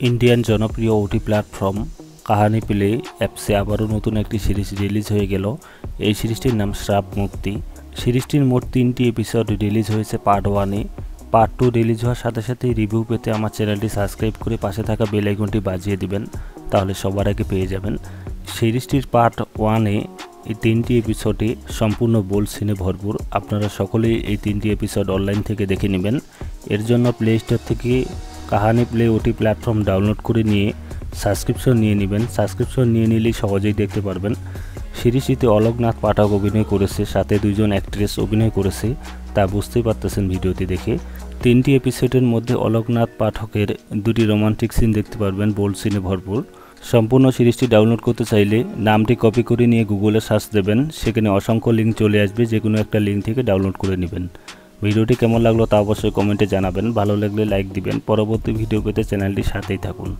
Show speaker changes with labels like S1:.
S1: Indian জনপ্রিয় ওটি platform কাহানি প্লে অ্যাপসে আবারও নতুন একটি সিরিজ রিলিজ হয়ে গেল। এই সিরিজটির নাম শ্রাপ মুক্তি। সিরিজটির মোট 3টি এপিসোড রিলিজ হয়েছে পার্ট 1-এ। পার্ট 2 রিলিজ হওয়ার সাথে সাথেই রিভিউ পেতে আমার চ্যানেলটি সাবস্ক্রাইব করে পাশে থাকা বেল আইকনটি বাজিয়ে দিবেন, তাহলে সবার আগে পেয়ে যাবেন। সিরিজটির পার্ট 1-এ এই 3টি এপিসোডে সম্পূর্ণ বোল্ড সিনে ভরপুর। আপনারা সকলেই এই 3টি এপিসোড অনলাইন থেকে দেখে নেবেন। এর জন্য প্লে স্টোর থেকে কাহানি প্লে ওটি প্ল্যাটফর্ম ডাউনলোড করে নিয়ে সাবস্ক্রিপশন নিয়ে নেবেন। সাবস্ক্রিপশন নিয়ে নিলেই সহজেই দেখতে পারবেন। সিরিজটিতে অলোকনাথ পাঠক অভিনয় করেছে, সাথে 2জন অ্যাক্ট্রেস অভিনয় করেছে, তা বুঝতেই পারতেছেন ভিডিওটি দেখে। 3টি এপিসোডের মধ্যে অলোকনাথ পাঠকের 2টি রোমান্টিক সিন দেখতে পারবেন, বোল্ড সিনে ভরপুর। সম্পূর্ণ সিরিজটি ডাউনলোড করতে চাইলে নামটি কপি করে নিয়ে গুগলে সার্চ দেবেন, সেখানে অসংখ্য লিঙ্ক চলে আসবে, যে কোনো একটা লিঙ্ক থেকে ডাউনলোড করে নেবেন। ভিডিওটি কেমন লাগলো তা অবশ্যই কমেন্টে জানাবেন। ভালো লাগলে লাইক দিবেন। পরবর্তী ভিডিও পেতে চ্যানেলটির সাথেই থাকুন।